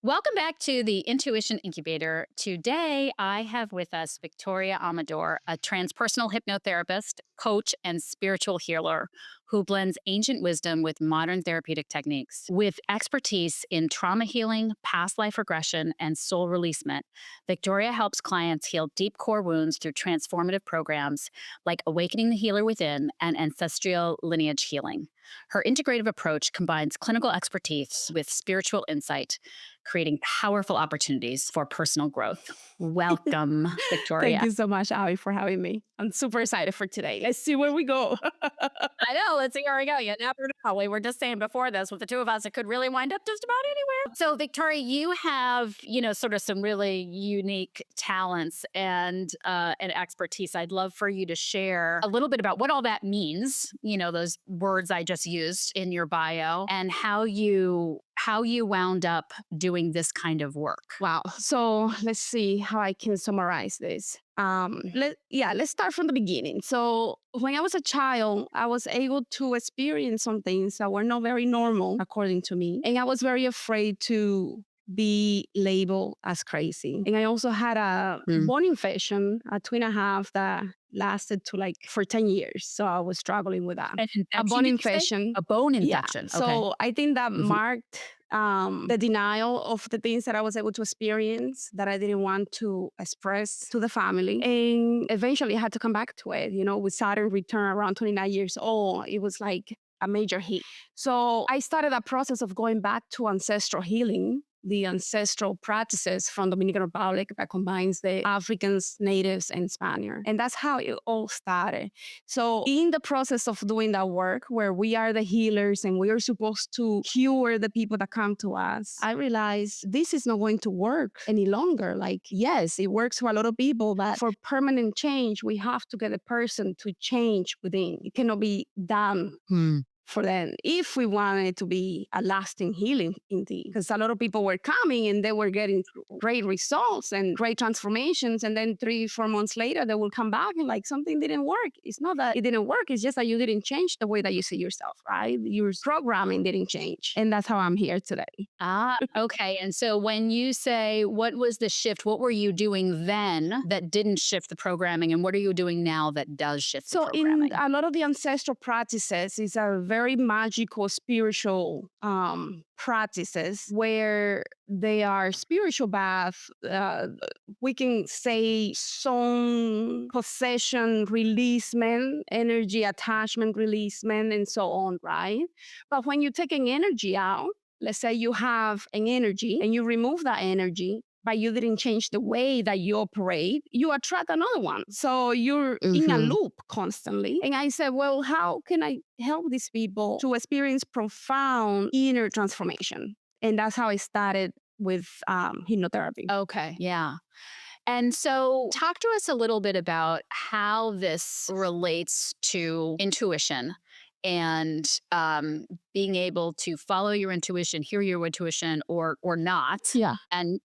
Welcome back to the Intuition Incubator. Today, I have with us Victoria Amador, a transpersonal hypnotherapist, coach, and spiritual healer who blends ancient wisdom with modern therapeutic techniques. With expertise in trauma healing, past life regression, and soul releasement, Victoria helps clients heal deep core wounds through transformative programs like Awakening the Healer Within and Ancestral lineage healing. Her integrative approach combines clinical expertise with spiritual insight, creating powerful opportunities for personal growth. Welcome, Thank Victoria. you so much, Abby, for having me. I'm super excited for today. Let's see where we go. I know. Let's see where we go. You never know. We were just saying before this, with the two of us, it could really wind up just about anywhere. So, Victoria, you have, sort of some really unique talents and expertise. I'd love for you to share a little bit about what all that means. Those words I just used in your bio, and how you wound up doing this kind of work. Wow. So let's see how I can summarize this. Let's start from the beginning. So when I was a child, I was able to experience some things that were not very normal, according to me. And I was very afraid to be labeled as crazy. And I also had a Mm. bone infection, a 2.5 that lasted to like for 10 years. So I was struggling with that. An A infection, bone did you say? infection. A bone Yeah. infection. Okay. So I think that Mhm. marked the denial of the things that I was able to experience that I didn't want to express to the family. And eventually I had to come back to it. With Saturn return around 29 years old, it was like a major hit. So I started a process of going back to ancestral healing, the ancestral practices from Dominican Republic that combines the Africans, natives, and Spaniards. And that's how it all started. So in the process of doing that work where we are the healers and we are supposed to cure the people that come to us, I realized this is not going to work any longer. Like, yes, it works for a lot of people, but for permanent change, we have to get a person to change within. It cannot be done Hmm. for them if we want it to be a lasting healing indeed. Because a lot of people were coming and they were getting great results and great transformations. And then 3-4 months later, they will come back and like something didn't work. It's not that it didn't work. It's just that you didn't change the way that you see yourself, right? Your programming didn't change. And that's how I'm here today. Okay. And so when you say, what was the shift? What were you doing then that didn't shift the programming? And what are you doing now that does shift the So in programming? a lot of the ancestral practices is a very magical spiritual practices where they are spiritual bath. We can say some possession releasement, energy attachment releasement, and so on, right? But when you take an energy out, let's say you have an energy and you remove that energy, but you didn't change the way that you operate, you attract another one. So you're in a Hmm. loop constantly. And I said, well, how can I help these people to experience profound inner transformation? And that's how I started with hypnotherapy. Okay. Yeah. And so talk to us a little bit about how this relates to intuition and being able to follow your intuition, hear your intuition or not, Yeah. and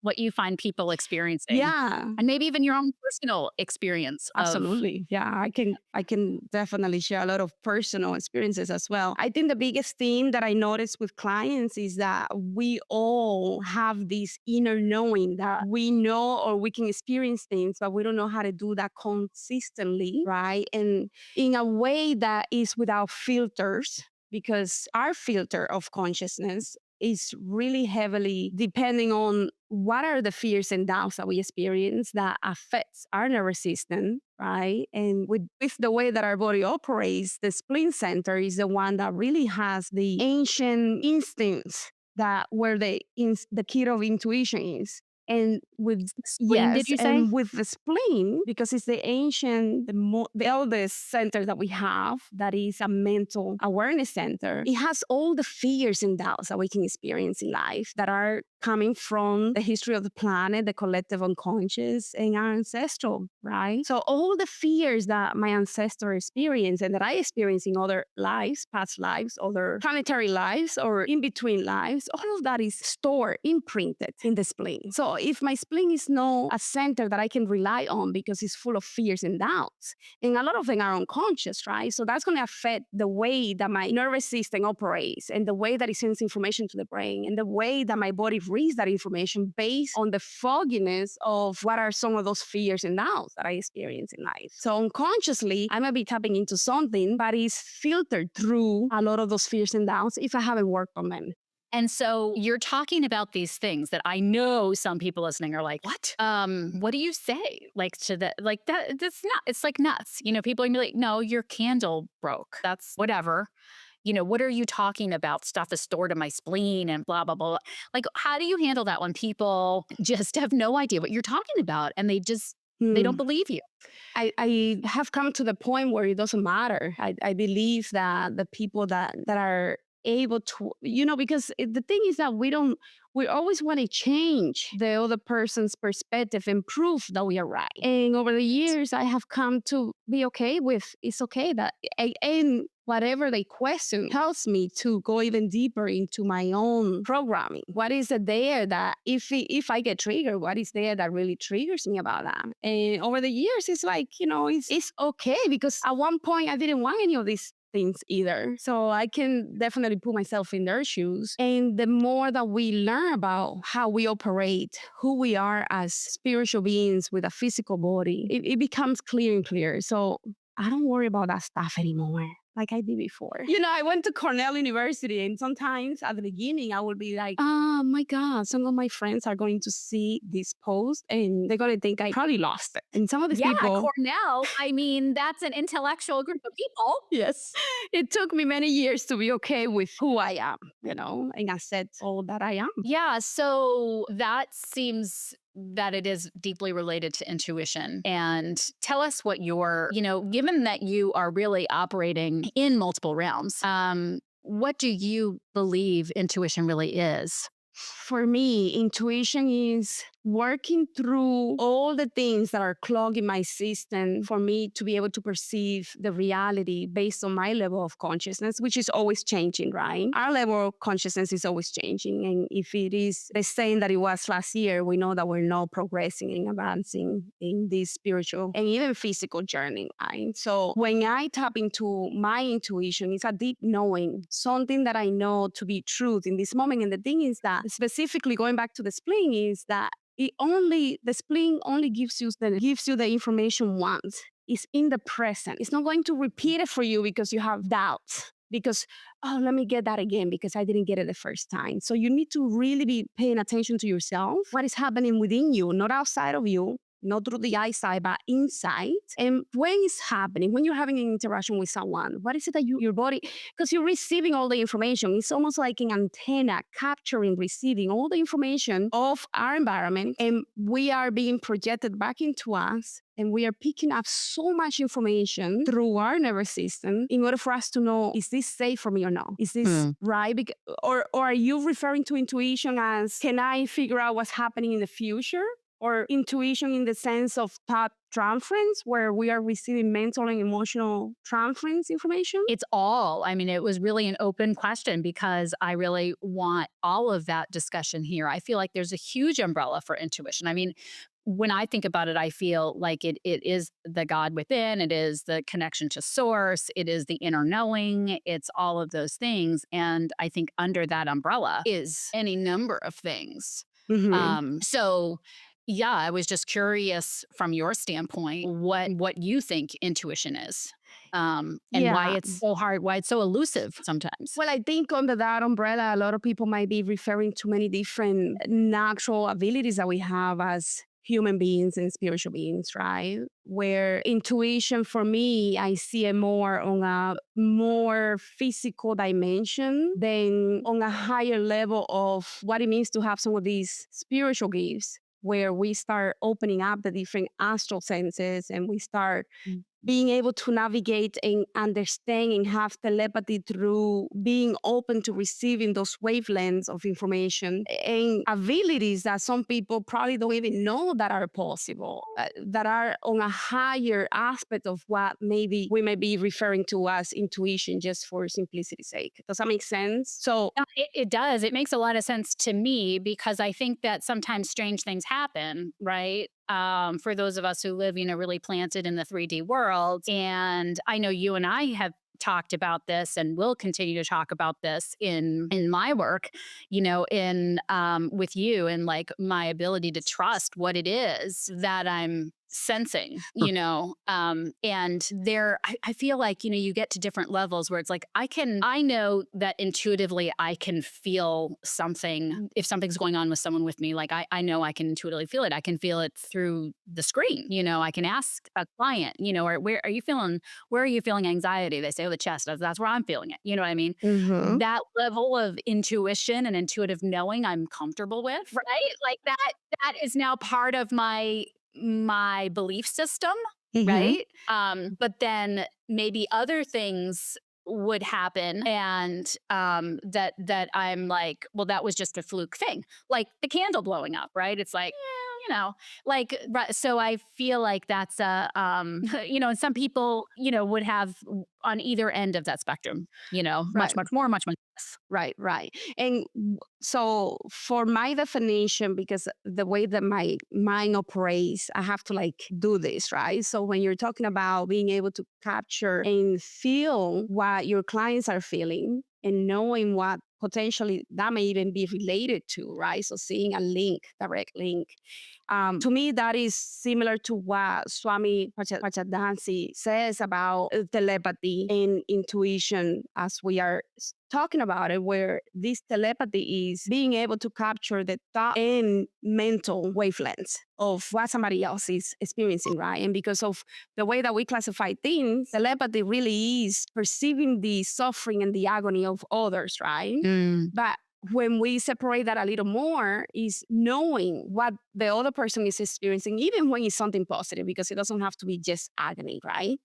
what you find people experiencing, Yeah. and maybe even your own personal experience of. Absolutely. Yeah, I can definitely share a lot of personal experiences as well. I think the biggest thing that I notice with clients is that we all have this inner knowing that we know or we can experience things, but we don't know how to do that consistently, right? And in a way that is without filters, because our filter of consciousness is really heavily depending on what are the fears and doubts that we experience that affects our nervous system, right? And with the way that our body operates, the spleen center is the one that really has the ancient instincts that where the key of intuition is. And with Spleen, did yes, you say? and with the spleen, because it's the ancient, the eldest center that we have, that is a mental awareness center. It has all the fears and doubts that we can experience in life that are coming from the history of the planet, the collective unconscious, and our ancestral, right? So all the fears that my ancestor experienced and that I experienced in other lives, past lives, other planetary lives, or in between lives, all of that is stored, imprinted in the spleen. So if my spleen is not a center that I can rely on because it's full of fears and doubts, and a lot of them are unconscious, right? So that's going to affect the way that my nervous system operates and the way that it sends information to the brain and the way that my body reads that information based on the fogginess of what are some of those fears and doubts that I experience in life. So unconsciously, I might be tapping into something, but it's filtered through a lot of those fears and doubts if I haven't worked on them. And so you're talking about these things that I know some people listening are like, what? What do you say? Like to that, like that's not, it's like nuts. You know, people are gonna be like, no, your candle broke. That's whatever. You know, what are you talking about? Stuff is stored in my spleen and blah, blah, blah. Like, how do you handle that when people just have no idea what you're talking about and they don't Hmm. believe you? I have come to the point where it doesn't matter. I believe that the people that are able to, because the thing is that we always want to change the other person's perspective and prove that we are right. And over the years, I have come to be okay with it's okay that, and whatever they question helps me to go even deeper into my own programming. What is it there that if I get triggered, what is there that really triggers me about that? And over the years, it's like, it's okay because at one point I didn't want any of these things either. So I can definitely put myself in their shoes. And the more that we learn about how we operate, who we are as spiritual beings with a physical body, it becomes clear and clear. So I don't worry about that stuff anymore like I did before. I went to Cornell University, and sometimes at the beginning, I would be like, oh my God, some of my friends are going to see this post and they're going to think I probably lost it. And some of these Yeah, people, Cornell. I mean, that's an intellectual group of people. yes, it took me many years to be okay with who I am, and accept all that I am. Yeah, so that seems that it is deeply related to intuition. And tell us what given that you are really operating in multiple realms, what do you believe intuition really is? For me, intuition is working through all the things that are clogging my system for me to be able to perceive the reality based on my level of consciousness, which is always changing, right? Our level of consciousness is always changing. And if it is the same that it was last year, we know that we're not progressing and advancing in this spiritual and even physical journey, right? So when I tap into my intuition, it's a deep knowing, something that I know to be truth in this moment. And the thing is that specifically going back to the spleen is that the spleen only gives you the information once. It's in the present. It's not going to repeat it for you because you have doubts. Because, oh, let me get that again because I didn't get it the first time. So you need to really be paying attention to yourself, what is happening within you, not outside of you, not through the eyesight, but inside. And when it's happening, when you're having an interaction with someone, what is it that your body, because you're receiving all the information. It's almost like an antenna capturing, receiving all the information of our environment. And we are being projected back into us. And we are picking up so much information through our nervous system in order for us to know, is this safe for me or not? Is this right? Or are you referring to intuition as, can I figure out what's happening in the future? Or intuition in the sense of thought transference, where we are receiving mental and emotional transference information? It's all. I mean, it was really an open question because I really want all of that discussion here. I feel like there's a huge umbrella for intuition. I mean, when I think about it, I feel like it is the God within, it is the connection to source, it is the inner knowing, it's all of those things. And I think under that umbrella is any number of things. So yeah, I was just curious from your standpoint what you think intuition is, and why Yeah. it's so hard, why it's so elusive sometimes. Well, I think under that umbrella, a lot of people might be referring to many different natural abilities that we have as human beings and spiritual beings, right? Where intuition for me, I see it more on a more physical dimension than on a higher level of what it means to have some of these spiritual gifts, where we start opening up the different astral senses and we start being able to navigate and understand and have telepathy through being open to receiving those wavelengths of information and abilities that some people probably don't even know that are possible, that are on a higher aspect of what maybe we may be referring to as intuition, just for simplicity's sake. Does that make sense? So, It does. It makes a lot of sense to me because I think that sometimes strange things happen, right? For those of us who live, really planted in the 3D world. And I know you and I have talked about this and will continue to talk about this in my work, in with you and like my ability to trust what it is that I'm sensing, and I feel like, you get to different levels where it's like, I know that intuitively I can feel something. If something's going on with someone with me, like I know I can intuitively feel it. I can feel it through the screen. I can ask a client, or where are you feeling anxiety? They say, oh, the chest. That's where I'm feeling it. You know what I mean? mhm, That level of intuition and intuitive knowing I'm comfortable with, right? Like that is now part of my belief system, mhm, right? But then maybe other things would happen and that I'm like, well, that was just a fluke thing. Like the candle blowing up, right? It's like, like so I feel like that's a and some people, would have on either end of that spectrum, much, right. much more, much, much less. Right, right. And so for my definition, because the way that my mind operates, I have to like do this, right? So when you're talking about being able to capture and feel what your clients are feeling and knowing what potentially that may even be related to, right? So seeing a link, direct link. To me, that is similar to what Swami Pachadansi says about telepathy and intuition as we are talking about it, where this telepathy is being able to capture the thought and mental wavelengths of what somebody else is experiencing, right? And because of the way that we classify things, telepathy really is perceiving the suffering and the agony of others, right? Mm. But when we separate that a little more, is knowing what the other person is experiencing, even when it's something positive, because it doesn't have to be just agony, right?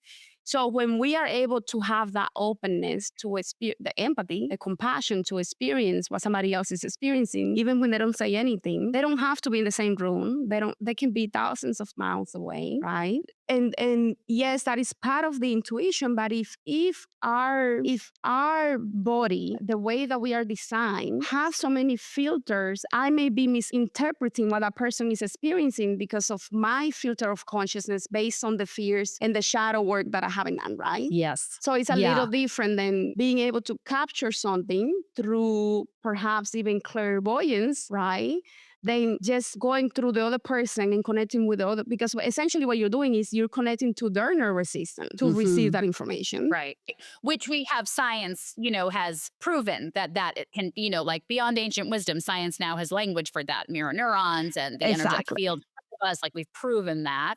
So when we are able to have that openness to experience the empathy, the compassion to experience what somebody else is experiencing, even when they don't say anything, they don't have to be in the same room. They can be thousands of miles away, right? And yes, that is part of the intuition. But if our body, the way that we are designed, has so many filters, I may be misinterpreting what a person is experiencing because of my filter of consciousness based on the fears and the shadow work that I haven't done, right? Yes. So it's a Yeah. little different than being able to capture something through perhaps even clairvoyance, right? Than just going through the other person and connecting with the other, because essentially what you're doing is you're connecting to their nervous system to receive that information. Right. Which we have science, has proven that it can, like beyond ancient wisdom, science now has language for that, mirror neurons and the energetic Exactly. field of us, like we've proven that.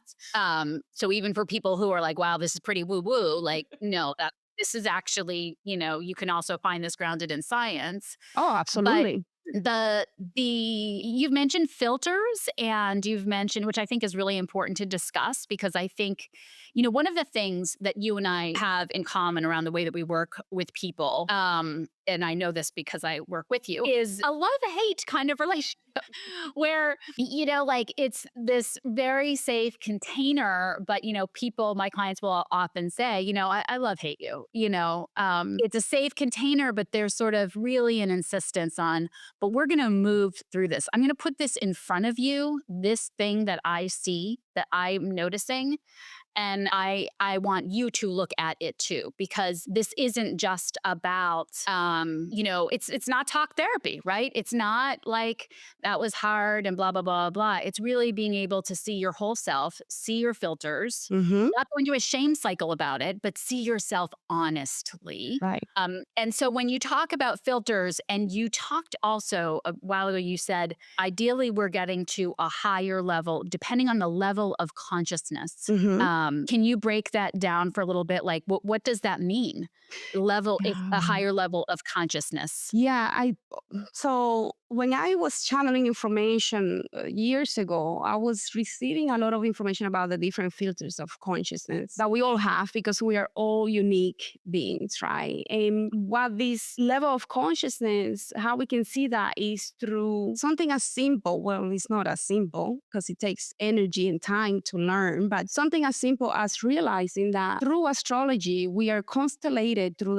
So even for people who are like, wow, this is pretty woo woo, like, no, that this is actually, you can also find this grounded in science. Oh, But absolutely. the you've mentioned filters and you've mentioned, which I think is really important to discuss because I think, one of the things that you and I have in common around the way that we work with people, and I know this because I work with you, is a love-hate kind of relationship where, like it's this very safe container, but, my clients will often say, I love hate you, it's a safe container, but there's sort of really an insistence on, but we're going to move through this. I'm going to put this in front of you, this thing that I see, that I'm noticing. And I want you to look at it too, because this isn't just about, it's not talk therapy, right? It's not like that was hard and blah, blah, blah, blah. It's really being able to see your whole self, see your filters, Mm-hmm. not go into a shame cycle about it, but see yourself honestly. Right. And so when you talk about filters, and you talked also a while ago, you said, ideally we're getting to a higher level, depending on the level level of consciousness. Mhm. Can you break that down for a little bit? Like, what does that mean? Level, a Yeah. higher level of consciousness. Yeah, so when I was channeling information years ago, I was receiving a lot of information about the different filters of consciousness that we all have because we are all unique beings, right? And what this level of consciousness, how we can see that is through something as simple. Well, it's not as simple because it takes energy and time to learn, but something as simple as realizing that through astrology, we are constellated through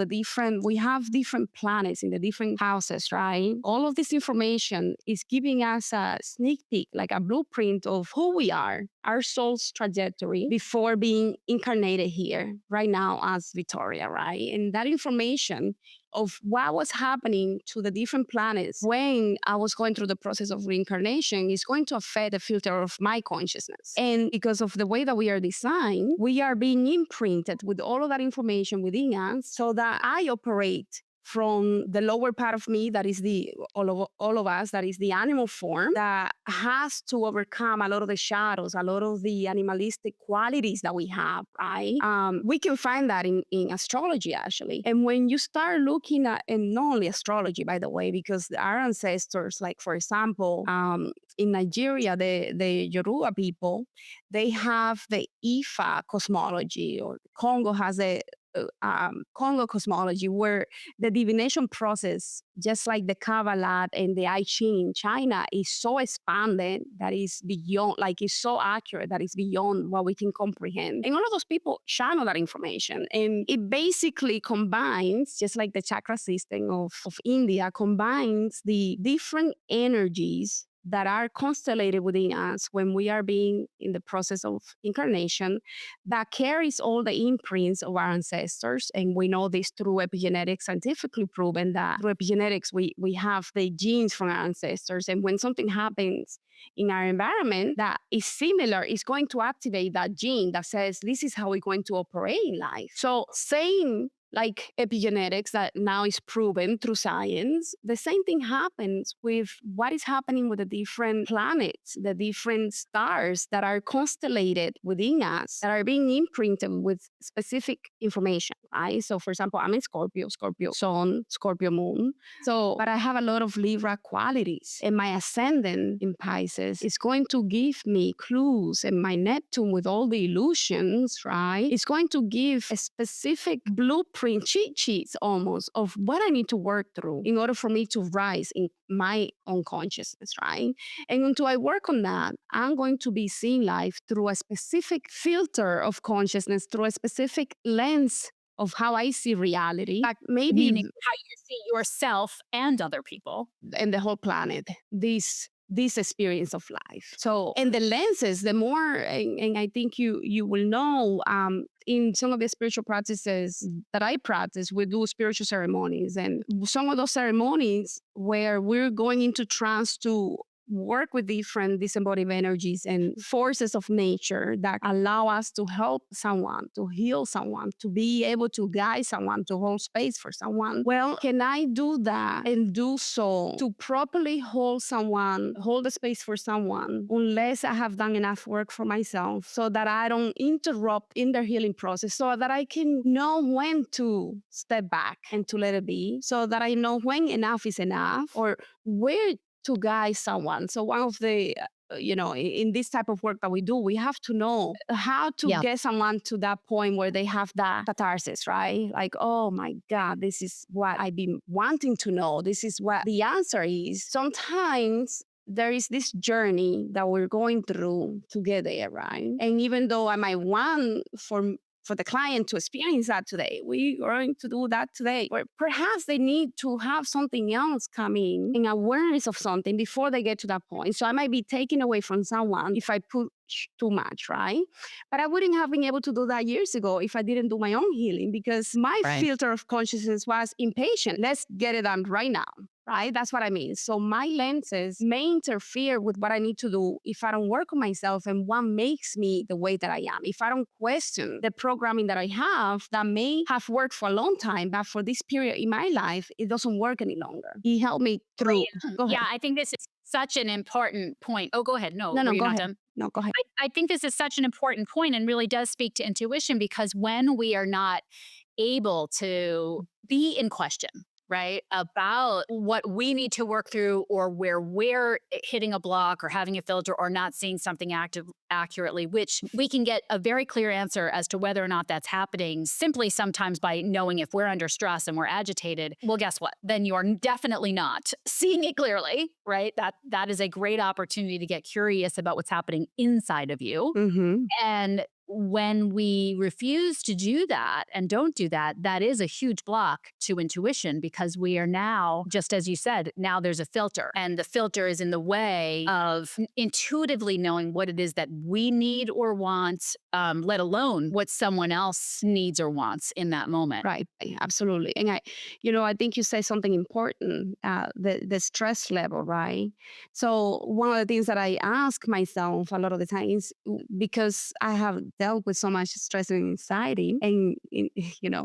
we have different planets in the different houses, right? All of this information is giving us a sneak peek, like a blueprint of who we are, our soul's trajectory before being incarnated here right now as Victoria, right? And that information of what was happening to the different planets when I was going through the process of reincarnation is going to affect the filter of my consciousness. And because of the way that we are designed, we are being imprinted with all of that information within us so that I operate from the lower part of me, that is the all of us, that is the animal form, that has to overcome a lot of the shadows, a lot of the animalistic qualities that we have, right? We can find that in astrology, actually. And when you start looking at, and not only astrology, by the way, because our ancestors, like for example, in Nigeria, the Yoruba people, they have the Ifa cosmology, or Congo has a Congo cosmology, where the divination process, just like the Kabbalah and the I Ching in China, is so expanded that is beyond, like, it's so accurate that it's beyond what we can comprehend. And all of those people channel that information. And it basically combines, just like the chakra system of India, combines the different energies that are constellated within us when we are being in the process of incarnation, that carries all the imprints of our ancestors. And we know this through epigenetics, scientifically proven that through epigenetics, we have the genes from our ancestors. And when something happens in our environment that is similar, it's going to activate that gene that says, this is how we're going to operate in life. So same like epigenetics that now is proven through science, the same thing happens with what is happening with the different planets, the different stars that are constellated within us, that are being imprinted with specific information, right? So for example, I'm in Scorpio, Scorpio Sun, Scorpio Moon. So, but I have a lot of Libra qualities, and my ascendant in Pisces is going to give me clues, and my Neptune with all the illusions, right? It's going to give a specific blueprint, cheat sheets almost, of what I need to work through in order for me to rise in my own consciousness, right? And until I work on that, I'm going to be seeing life through a specific filter of consciousness, through a specific lens of how I see reality. Like maybe Meaning how you see yourself and other people. and the whole planet, this experience of life. So, and the lenses, the more, and I think you will know, in some of the spiritual practices that I practice, we do spiritual ceremonies, and some of those ceremonies where we're going into trance to work with different disembodied energies and forces of nature that allow us to help someone, to heal someone, to be able to guide someone, to hold space for someone. Well, can I do that and do so to properly hold someone, hold the space for someone, unless I have done enough work for myself so that I don't interrupt in their healing process, so that I can know when to step back and to let it be, so that I know when enough is enough, or where to guide someone. So one of the in this type of work that we do, we have to know how to get someone to that point where they have that catharsis, right? Like, oh my God, this is what I've been wanting to know. This is what the answer is. Sometimes there is this journey that we're going through to get there, right? And even though I might want for the client to experience that today, we're going to do that today. Or perhaps they need to have something else coming in, awareness of something before they get to that point. So I might be taken away from someone if I push too much, right? But I wouldn't have been able to do that years ago if I didn't do my own healing, because my filter of consciousness was impatient. Let's get it done right now. Right? That's what I mean. So my lenses may interfere with what I need to do if I don't work on myself and what makes me the way that I am. If I don't question the programming that I have that may have worked for a long time, but for this period in my life, it doesn't work any longer. He helped me through. Go ahead. Yeah, I think this is such an important point. Oh, go ahead. No, No, were no, you go not ahead. done? No, go ahead. I think this is such an important point and really does speak to intuition because when we are not able to be in question, right, about what we need to work through or where we're hitting a block or having a filter or not seeing something accurately, which we can get a very clear answer as to whether or not that's happening simply sometimes by knowing if we're under stress and we're agitated. Well, guess what? Then you're definitely not seeing it clearly, right? That is a great opportunity to get curious about what's happening inside of you. Mm-hmm. And when we refuse to do that and don't do that, that is a huge block to intuition because we are now, just as you said, now there's a filter. And the filter is in the way of intuitively knowing what it is that we need or want, let alone what someone else needs or wants in that moment. Right, absolutely. And I think you say something important, the stress level, right? So one of the things that I ask myself a lot of the time is because I have dealt with so much stress and anxiety, and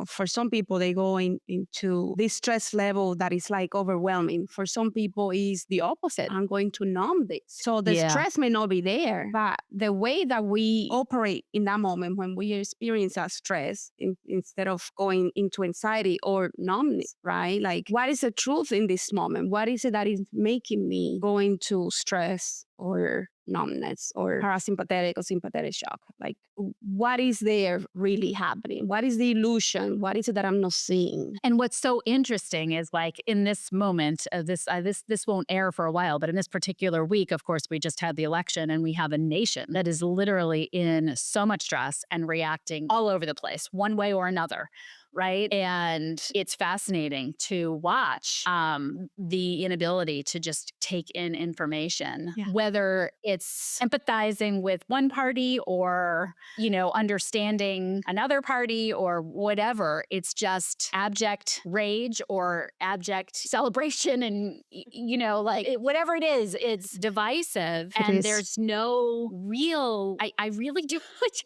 for some people they go into this stress level that is like overwhelming. For some people, is the opposite. I'm going to numb this, so the Yeah. stress may not be there, but the way that we operate in that moment when we experience that stress, instead of going into anxiety or numbness, right? Like, what is the truth in this moment? What is it that is making me go into stress or numbness or parasympathetic or sympathetic shock? Like, what is there really happening? What is the illusion? What is it that I'm not seeing? And what's so interesting is like in this moment, this won't air for a while, but in this particular week, of course, we just had the election and we have a nation that is literally in so much stress and reacting all over the place, one way or another. Right. And it's fascinating to watch the inability to just take in information, Yeah. whether it's empathizing with one party or, understanding another party or whatever. It's just abject rage or abject celebration. And, whatever it is, it's divisive. It And is. there's no real, I really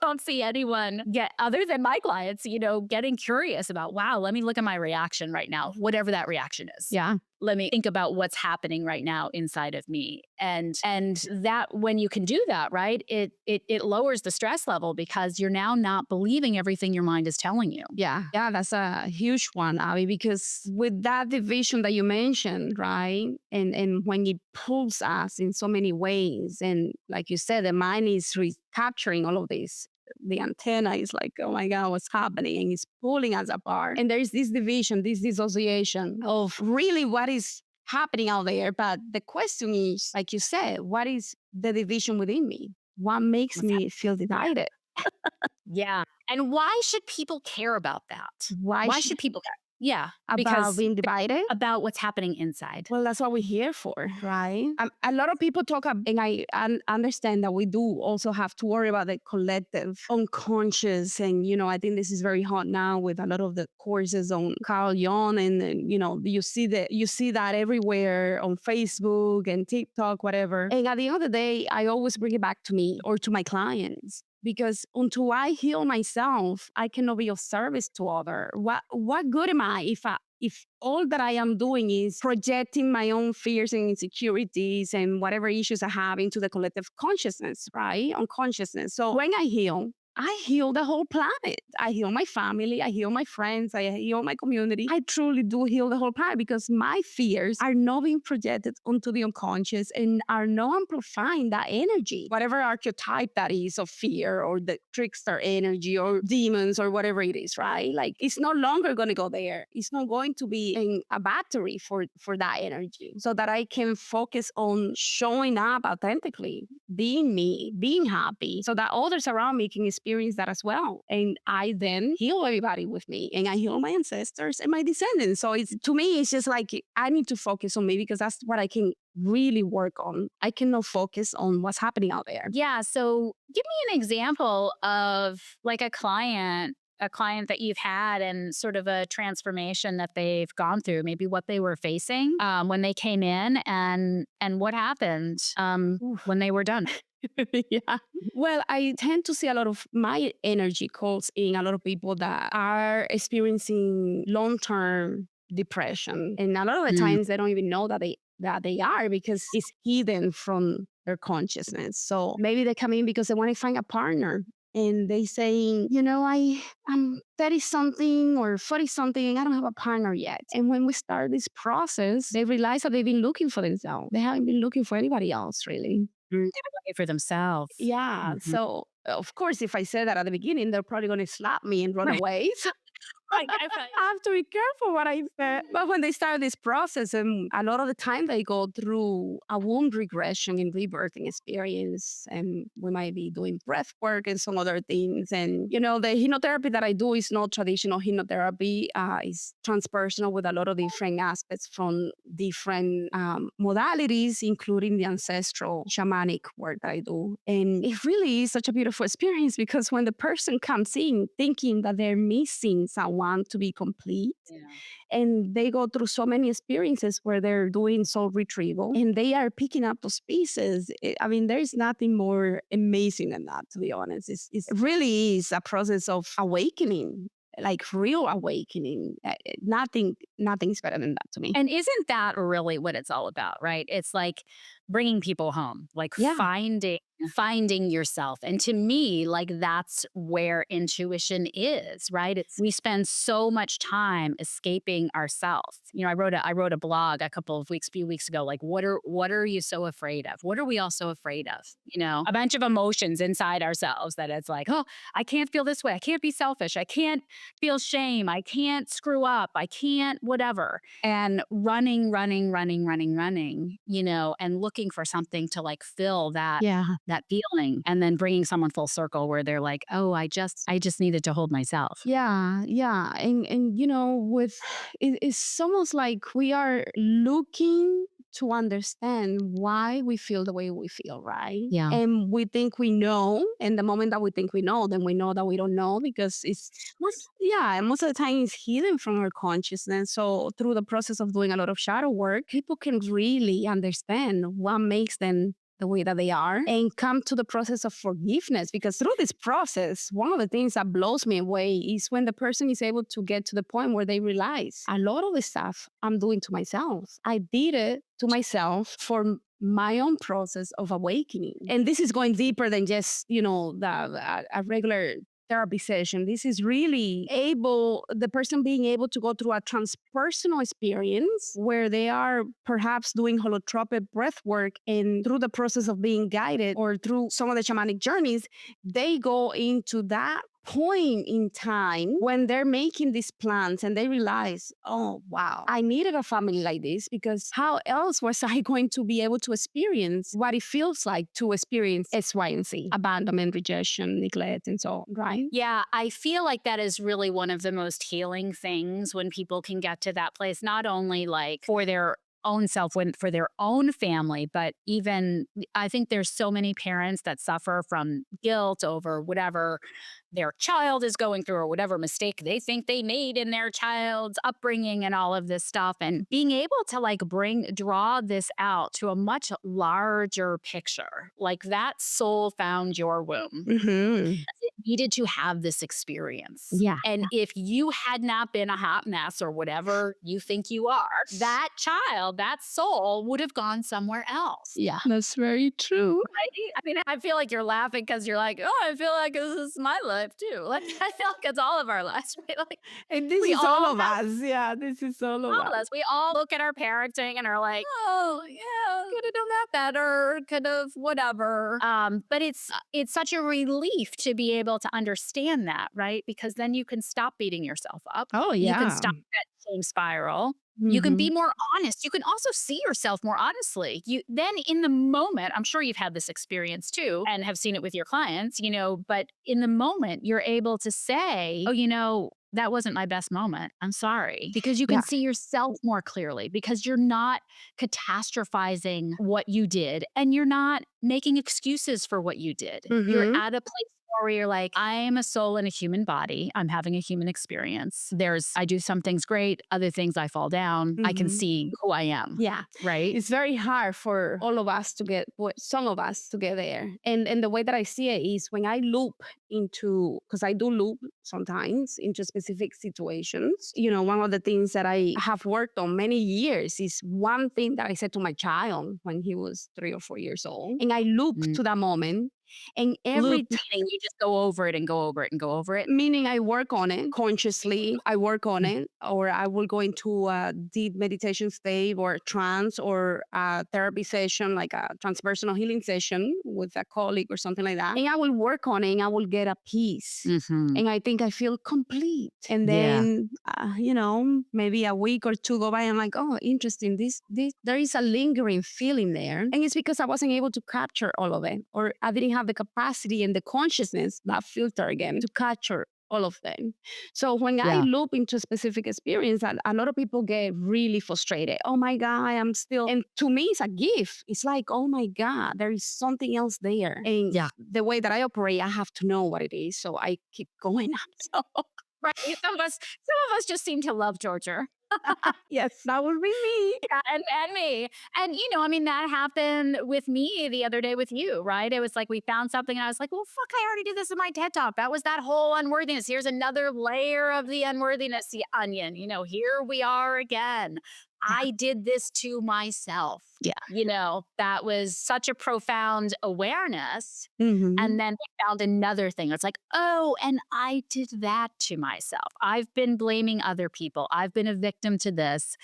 don't see anyone get, other than my clients, getting curious about, wow, let me look at my reaction right now, whatever that reaction is. Yeah. Let me think about what's happening right now inside of me. And that when you can do that, right, it lowers the stress level because you're now not believing everything your mind is telling you. Yeah, that's a huge one, Abby, because with that division that you mentioned, right? And when it pulls us in so many ways, and like you said, the mind is recapturing all of this. The antenna is like, oh my God, what's happening? And it's pulling us apart. And there's this division, this dissociation of really what is happening out there. But the question is, like you said, what is the division within me? What makes What's me feel divided? Yeah. And why should people care about that? Why Why should should people care? Yeah. about being divided? About what's happening inside. Well, that's what we're here for, right? A lot of people talk about, and I understand that we do also have to worry about the collective unconscious. And, I think this is very hot now with a lot of the courses on Carl Jung. And, you see that everywhere on Facebook and TikTok, whatever. And at the end of the day, I always bring it back to me or to my clients. Because until I heal myself, I cannot be of service to others. What good am I if all that I am doing is projecting my own fears and insecurities and whatever issues I have into the collective consciousness, right? Unconsciousness. So when I heal the whole planet. I heal my family. I heal my friends. I heal my community. I truly do heal the whole planet because my fears are not being projected onto the unconscious and are not amplifying that energy, whatever archetype that is of fear or the trickster energy or demons or whatever it is, right? Like it's no longer going to go there. It's not going to be in a battery for that energy so that I can focus on showing up authentically, being me, being happy so that others around me can experience that as well. And I then heal everybody with me and I heal my ancestors and my descendants. So to me, it's just like I need to focus on me because that's what I can really work on. I cannot focus on what's happening out there. Yeah. So give me an example of like a client that you've had and sort of a transformation that they've gone through, maybe what they were facing when they came in and what happened when they were done. Yeah. Well, I tend to see a lot of my energy calls in a lot of people that are experiencing long-term depression. And a lot of the times they don't even know that they that they are because it's hidden from their consciousness. So maybe they come in because they want to find a partner and they saying, I'm 30 something or 40 something. I don't have a partner yet. And when we start this process, they realize that they've been looking for themselves. They haven't been looking for anybody else, really. They were looking for themselves. Yeah. Mhm. So, of course, if I said that at the beginning, they're probably going to slap me and run away. So Right, okay. I have to be careful what I said. But when they start this process, a lot of the time they go through a wound regression and rebirthing experience. And we might be doing breath work and some other things. And, the hypnotherapy that I do is not traditional hypnotherapy. It's transpersonal with a lot of different aspects from different modalities, including the ancestral shamanic work that I do. And it really is such a beautiful experience because when the person comes in thinking that they're missing someone to be complete, and they go through so many experiences where they're doing soul retrieval and they are picking up those pieces. There's nothing more amazing than that, to be honest. It really is a process of awakening, like real awakening. Nothing's better than that to me. And isn't that really what it's all about, right? It's like bringing people home, like Yeah. finding yourself. And to me, like that's where intuition is, right? We spend so much time escaping ourselves. I wrote a blog few weeks ago, like what are you so afraid of? What are we all so afraid of? A bunch of emotions inside ourselves that it's like, oh, I can't feel this way. I can't be selfish. I can't feel shame. I can't screw up. I can't whatever. And running, and looking for something to like fill that feeling, and then bringing someone full circle where they're like, oh, I just needed to hold myself. Yeah. And with it's almost like we are looking to understand why we feel the way we feel, right? Yeah. And we think we know. And the moment that we think we know, then we know that we don't know because and most of the time it's hidden from our consciousness. So through the process of doing a lot of shadow work, people can really understand what makes them the way that they are and come to the process of forgiveness. Because through this process, one of the things that blows me away is when the person is able to get to the point where they realize a lot of the stuff I'm doing to myself, I did it to myself for my own process of awakening. And this is going deeper than just, a regular therapy session. This is really the person being able to go through a transpersonal experience where they are perhaps doing holotropic breath work, and through the process of being guided or through some of the shamanic journeys, they go into that point in time when they're making these plans and they realize, oh, wow, I needed a family like this because how else was I going to be able to experience what it feels like to experience X, Y, and Z, abandonment, rejection, neglect, and so on, right? Yeah, I feel like that is really one of the most healing things when people can get to that place, not only like for their own self, for their own family, but even I think there's so many parents that suffer from guilt over whatever their child is going through or whatever mistake they think they made in their child's upbringing and all of this stuff. And being able to like draw this out to a much larger picture, like that soul found your womb. Mm-hmm. It needed to have this experience. Yeah. And if you had not been a hot mess or whatever you think you are, that child, that soul would have gone somewhere else. Yeah, that's very true. Right? I feel like you're laughing because you're like, oh, I feel like this is my life too. Like, I feel like it's all of our lives. Right? Like, And this is all of us. Yeah, this is all of us. We all look at our parenting and are like, oh, yeah, could have done that better, could have whatever. But it's such a relief to be able to understand that, right? Because then you can stop beating yourself up. Oh, You yeah. can stop that shame spiral. You can be more honest. You can also see yourself more honestly. Then in the moment, I'm sure you've had this experience too and have seen it with your clients, but in the moment you're able to say, oh, that wasn't my best moment. I'm sorry. Because you can see yourself more clearly because you're not catastrophizing what you did and you're not making excuses for what you did. You're at a place where you're like, I am a soul in a human body. I'm having a human experience. I do some things great, other things I fall down. I can see who I am. Yeah. Right? It's very hard for all of us to get, some of us to get there. And the way that I see it is when I loop into, because I do loop sometimes into specific situations. One of the things that I have worked on many years is one thing that I said to my child when he was 3 or 4 years old. And I loop Mm. to that moment. And every Loop, meaning you just go over it and go over it and go over it. meaning I work on it consciously. I work on it, or I will go into a deep meditation state or a trance or a therapy session, like a transpersonal healing session with a colleague or something like that. And I will work on it and I will get a peace. Mm-hmm. And I think I feel complete. And Yeah. then, maybe a week or two go by and I'm like, oh, interesting. This, there is a lingering feeling there. And it's because I wasn't able to capture all of it, or I didn't have the capacity and the consciousness, that filter again, to capture all of them. So when I Yeah. loop into a specific experience, a lot of people get really frustrated. Oh my God, I'm still, and to me, it's a gift. It's like, oh my God, there is something else there. And Yeah. the way that I operate, I have to know what it is. So I keep going up. So Right. Some of us just seem to love torture. yes, that would be me. Yeah, and me. And I mean, that happened with me the other day with you, right? It was like we found something and I was like, well, fuck, I already did this in my TED talk. That was that whole unworthiness. Here's another layer of the unworthiness, the onion. Here we are again. I did this to myself. Yeah. That was such a profound awareness. Mhm. And then we found another thing. It's like, oh, and I did that to myself. I've been blaming other people. I've been a victim to this.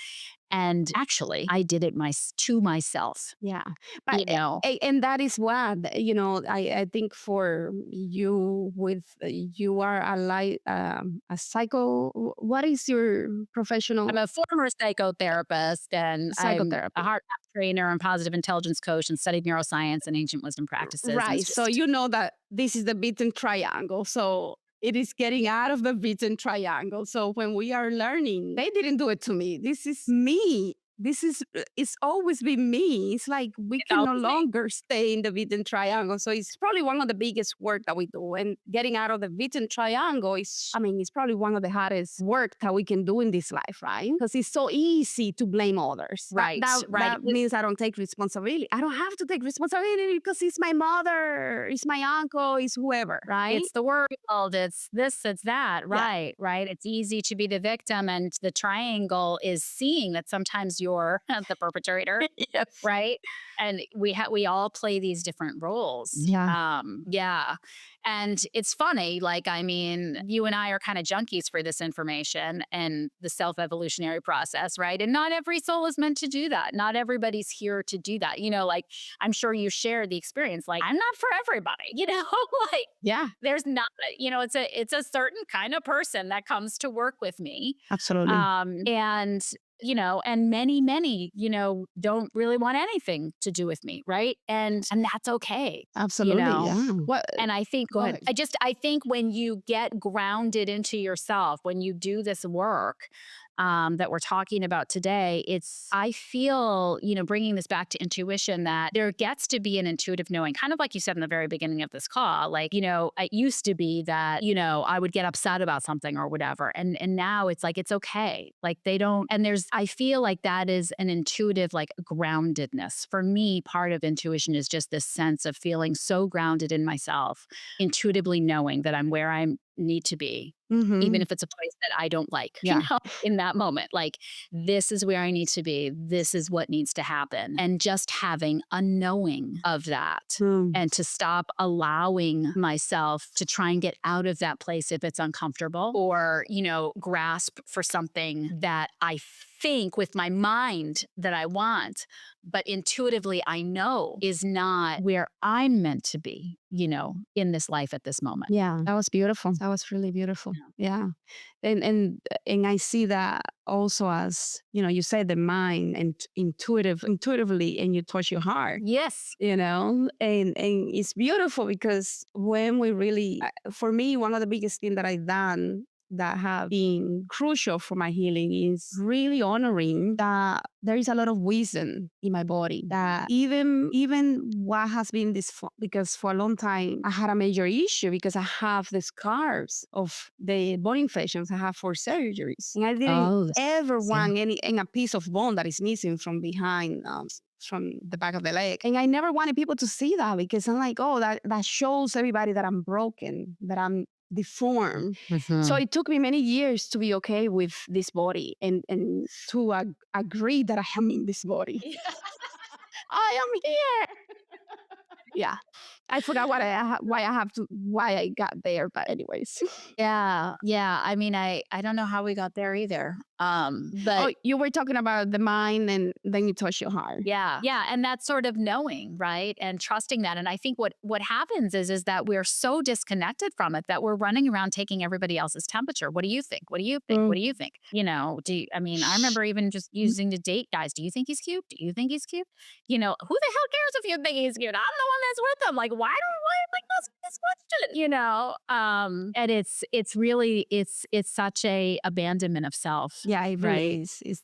And actually, I did it to myself. Yeah. But, and that is what, I think for you you are a what is your professional? I'm a former psychotherapist and I'm Psychotherapist. a heart math trainer and positive intelligence coach and studied neuroscience and ancient wisdom practices. And Right. it's So just- you know that this is the beaten triangle. So it is getting out of the beaten triangle. So when we are learning, they didn't do it to me. This is me. It's always been me. It's like we can no always me. longer stay in the beaten triangle. So it's probably one of the biggest work that we do. And getting out of the beaten triangle it's probably one of the hardest work that we can do in this life, right? Because it's so easy to blame others. Right, That right. means I don't take responsibility. I don't have to take responsibility because it's my mother, it's my uncle, it's whoever, right? It's the world, it's this, it's that, right, right. It's easy to be the victim, and the triangle is seeing that sometimes you're the perpetrator, yes. right? And we all play these different roles. Yeah. Yeah. And it's funny, you and I are kind of junkies for this information and the self-evolutionary process, right? And not every soul is meant to do that. Not everybody's here to do that. I'm sure you share the experience. Like, I'm not for everybody, Yeah. there's not, it's a certain kind of person that comes to work with me. Absolutely. And many, don't really want anything to do with me, right? And that's okay. Absolutely. Yeah. What? And I think, Go ahead. I think when you get grounded into yourself, when you do this work that we're talking about today, I feel, bringing this back to intuition, that there gets to be an intuitive knowing, kind of like you said in the very beginning of this call. It used to be that, I would get upset about something or whatever. And now it's like, it's okay. Like they don't, and I feel like that is an intuitive, groundedness. For me, part of intuition is just this sense of feeling so grounded in myself, intuitively knowing that I'm where I need to be. Mhm. Even if it's a place that I don't like, in that moment, this is where I need to be. This is what needs to happen. And just having a knowing of that and to stop allowing myself to try and get out of that place if it's uncomfortable, or, grasp for something that I think with my mind that I want, but intuitively I know is not where I'm meant to be, in this life at this moment. Yeah, that was beautiful. That was really beautiful. Yeah. And I see that also as, you say the mind and intuitively, and you touch your heart. Yes. And it's beautiful because when we really, for me, one of the biggest things that I've done that have been crucial for my healing is really honoring that there is a lot of wisdom in my body, that even what has been this, because for a long time I had a major issue because I have the scars of the bone infections. I have 4 surgeries, and I didn't ever want any a piece of bone that is missing from behind from the back of the leg. And I never wanted people to see that because I'm like, oh, that shows everybody that I'm broken, that I'm deformed. So it took me many years to be okay with this body and to agree that I am in this body. I am here. Yeah. I forgot why I got there, but anyways. Yeah, yeah. I mean, I don't know how we got there either. But Oh, you were talking about the mind and then you touch your heart. yeah, yeah, and that's sort of knowing, right, and trusting that. And I think what happens is that we're so disconnected from it that we're running around taking everybody else's temperature. What do you think? What do you think? What do you think? I mean, I remember even just using to date guys. Do you think he's cute? Do you think he's cute? Who the hell cares if you think he's cute? I'm the one that's with him. Like, why am I asking this question? And it's really it's such a abandonment of self. Yeah, it really is. It's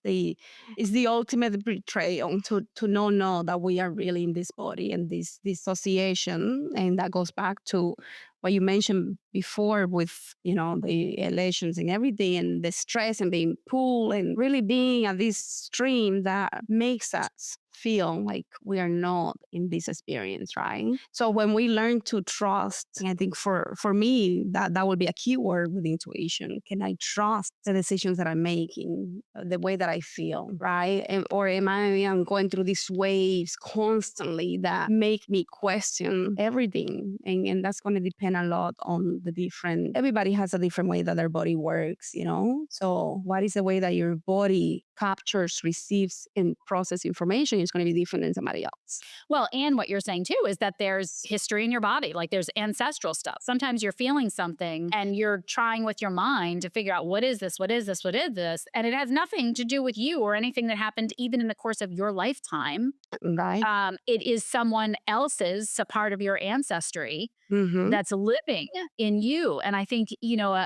the ultimate betrayal to not know that we are really in this body and this dissociation. And that goes back to what you mentioned before with, the elections and everything and the stress and being pulled and really being at this stream that makes us feel like we are not in this experience, right? So when we learn to trust, I think for me, that would be a key word with intuition. Can I trust the decisions that I'm making, the way that I feel, right? Or am I going through these waves constantly that make me question everything? And that's going to depend a lot on everybody has a different way that their body works, So what is the way that your body captures, receives, and processes information is going to be different than somebody else. Well, and what you're saying too is that there's history in your body, like there's ancestral stuff. Sometimes you're feeling something and you're trying with your mind to figure out what is this, what is this, what is this? And it has nothing to do with you or anything that happened even in the course of your lifetime. Right. It is someone else's, a part of your ancestry that's living in you. And I think,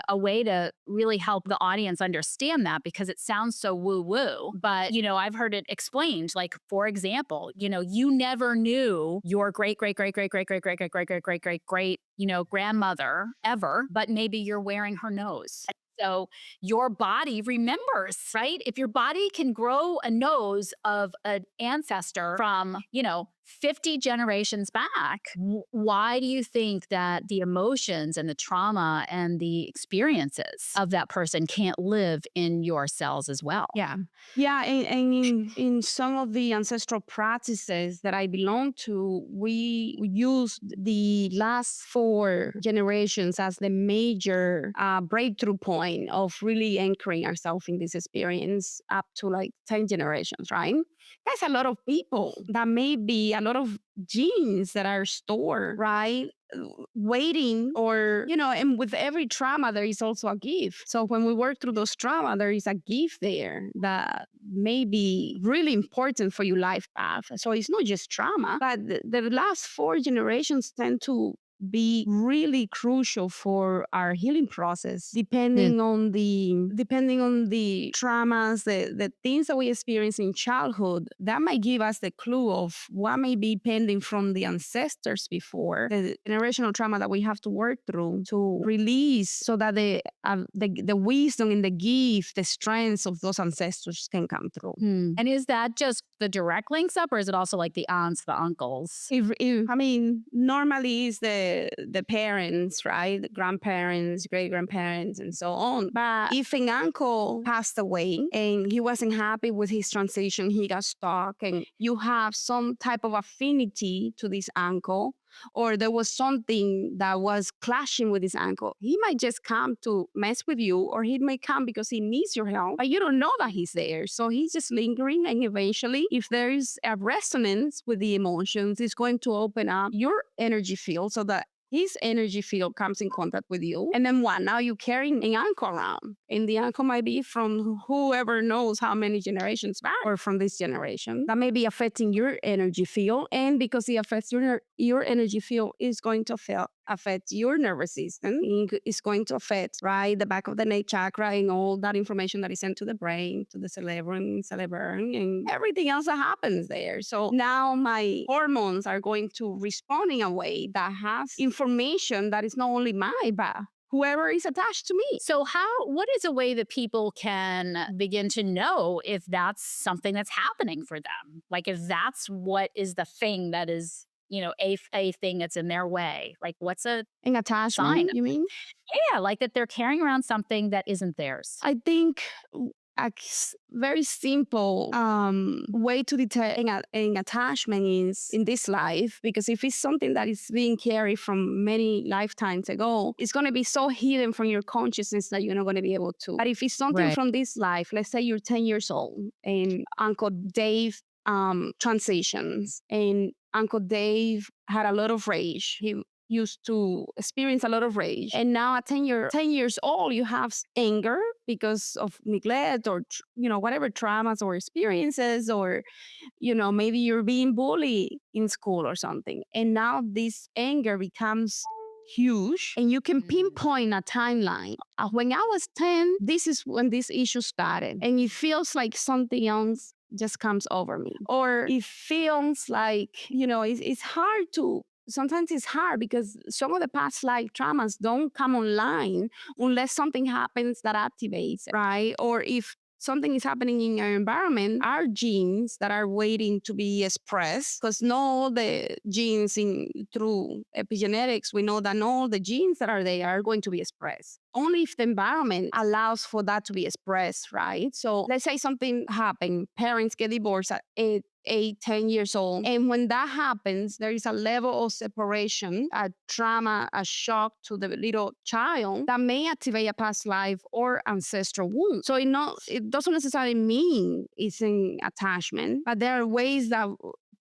a way to really help the audience understand that, because it sounds so woo woo, but, I've heard it explained, like, for example, you never knew your great, great, great, great, great, great, great, great, great, great, great, great, great, grandmother ever, but maybe you're wearing her nose. So your body remembers, right? If your body can grow a nose of an ancestor from, 50 generations back, why do you think that the emotions and the trauma and the experiences of that person can't live in your cells as well? Yeah. Yeah. And in some of the ancestral practices that I belong to, we use the last 4 generations as the major breakthrough point of really anchoring ourselves in this experience up to like 10 generations, right? That's a lot of people. That may be a lot of genes that are stored, right? Waiting or, and with every trauma, there is also a gift. So when we work through those trauma, there is a gift there that may be really important for your life path. So it's not just trauma, but the last 4 generations tend to be really crucial for our healing process, depending on the traumas, the things that we experience in childhood. That might give us the clue of what may be pending from the ancestors before, the generational trauma that we have to work through to release, so that the wisdom and the gift, the strengths of those ancestors can come through. And is that just the direct links up, or is it also like the aunts, the uncles? Normally it's the parents, right? The grandparents, great-grandparents, and so on. But if an uncle passed away and he wasn't happy with his transition, he got stuck, and you have some type of affinity to this uncle, or there was something that was clashing with his uncle, he might just come to mess with you, or he may come because he needs your help, but you don't know that he's there. So he's just lingering, and eventually, if there is a resonance with the emotions, it's going to open up your energy field so that his energy field comes in contact with you. And then what? Now you're carrying an uncle around. And the uncle might be from whoever knows how many generations back, or from this generation. That may be affecting your energy field. And because it affects your energy field, is going to affect your nervous system. It's going to affect, right, the back of the neck chakra and all that information that is sent to the brain, to the cerebrum, and everything else that happens there. So now my hormones are going to respond in a way that has information that is not only mine, but whoever is attached to me. So what is a way that people can begin to know if that's something that's happening for them? Like if that's what is the thing that is, a thing that's in their way. Like what's a An sign? attachment, you mean? Yeah, like that they're carrying around something that isn't theirs. I think very simple way to detect an attachment is in this life, because if it's something that is being carried from many lifetimes ago, it's going to be so hidden from your consciousness that you're not going to be able to. But if it's something Right. from this life, let's say you're 10 years old and Uncle Dave transitions, and Uncle Dave had a lot of rage. He used to experience a lot of rage. And now at 10 years old, you have anger because of neglect or, whatever traumas or experiences, or, maybe you're being bullied in school or something. And now this anger becomes huge, and you can Mm. pinpoint a timeline. When I was 10, this is when this issue started. And it feels like something else just comes over me. Or it feels like, it's hard to sometimes it's hard because some of the past life traumas don't come online unless something happens that activates it, right? Or if something is happening in our environment, our genes that are waiting to be expressed, because not all the genes through epigenetics, we know that not all the genes that are there are going to be expressed. Only if the environment allows for that to be expressed, right? So let's say something happened, parents get divorced at 10 years old. And when that happens, there is a level of separation, a trauma, a shock to the little child that may activate a past life or ancestral wound. So it doesn't necessarily mean it's an attachment, but there are ways that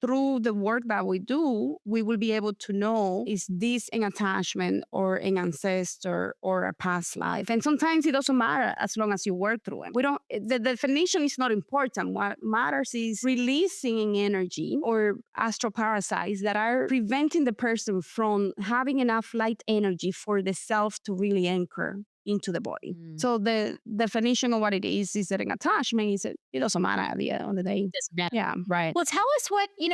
through the work that we do, we will be able to know, is this an attachment or an ancestor or a past life? And sometimes it doesn't matter as long as you work through it. The definition is not important. What matters is releasing an energy or astral parasites that are preventing the person from having enough light energy for the self to really anchor into the body. Mm. So the definition of what it is that an attachment is it doesn't matter at the end of the day. Yeah. Right. Well, tell us what do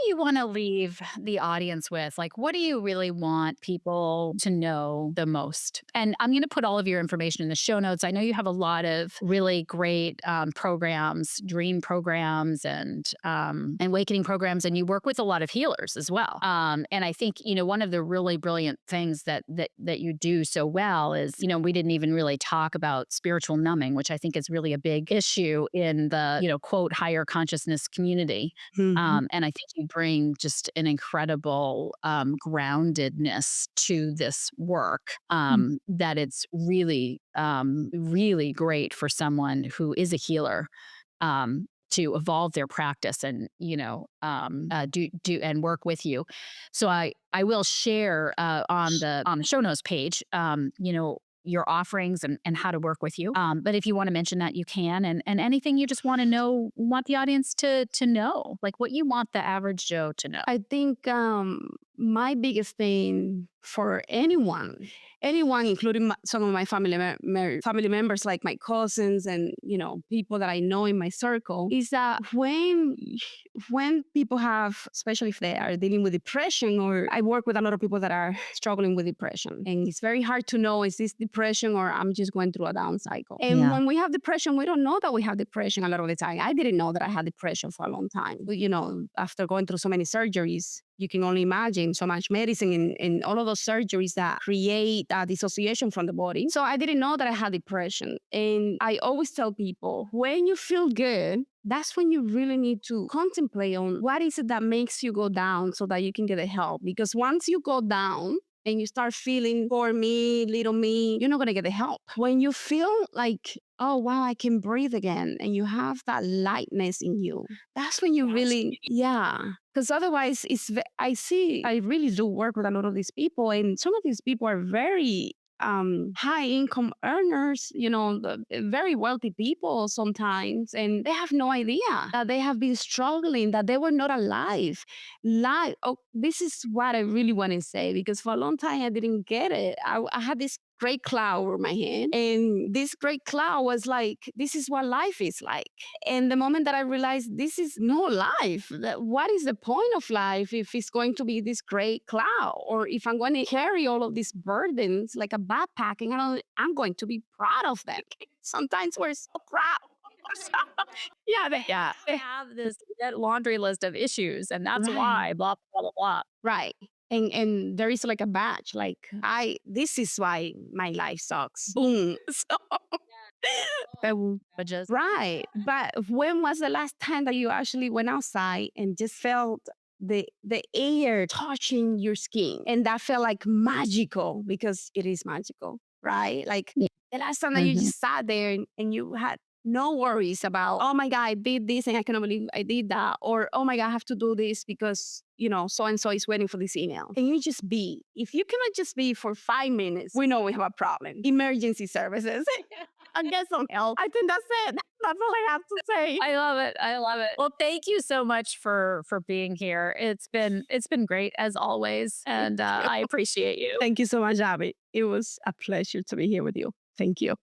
you want to leave the audience with? Like, what do you really want people to know the most? And I'm going to put all of your information in the show notes. I know you have a lot of really great programs, dream programs and awakening programs, and you work with a lot of healers as well. And I think, one of the really brilliant things that you do so well is, we didn't even really talk about spiritual numbing, which I think is really a big issue in the, quote, higher consciousness community. Mhm. And I think you bring just an incredible groundedness to this work that it's really, really great for someone who is a healer to evolve their practice and do and work with you. So I will share on the show notes page your offerings and how to work with you. But if you want to mention that, you can, and anything you just want the audience to know, like what you want the average Joe to know. I think my biggest thing for anyone, including some of my family members, like my cousins and people that I know in my circle, is that when people have, especially if they are dealing with depression, or I work with a lot of people that are struggling with depression, and it's very hard to know, is this depression or I'm just going through a down cycle? And when we have depression, we don't know that we have depression a lot of the time. I didn't know that I had depression for a long time. But, after going through so many surgeries, you can only imagine so much medicine and all of those surgeries that create dissociation from the body. So I didn't know that I had depression. And I always tell people, when you feel good, that's when you really need to contemplate on what is it that makes you go down so that you can get the help. Because once you go down and you start feeling poor me, little me, you're not going to get the help. When you feel like, oh, wow, I can breathe again, and you have that lightness in you, that's when you really, yeah. Because otherwise, I really do work with a lot of these people, and some of these people are very high income earners, very wealthy people sometimes, and they have no idea that they have been struggling, that they were not alive. This is what I really want to say, because for a long time I didn't get it. I had this gray cloud over my head. And this gray cloud was like, this is what life is like. And the moment that I realized this is no life, what is the point of life if it's going to be this gray cloud? Or if I'm going to carry all of these burdens like a backpack, and I'm going to be proud of them. Sometimes we're so proud. Yeah, They have this that laundry list of issues, and that's right. why blah blah blah blah. Right. And there is like a badge, like this is why my life sucks. Boom. So But just right. But when was the last time that you actually went outside and just felt the air touching your skin? And that felt like magical, because it is magical, right? Like yeah. the last time that you Mhm. just sat there and you had no worries about, oh my God, I did this and I cannot believe I did that. Or, oh my God, I have to do this because, so and so is waiting for this email. Can you just be? If you cannot just be for 5 minutes, we know we have a problem. Emergency services. And get some help. I think that's it. That's all I have to say. I love it. I love it. Well, thank you so much for being here. It's been great as always, and I appreciate you. Thank you so much, Abby. It was a pleasure to be here with you. Thank you.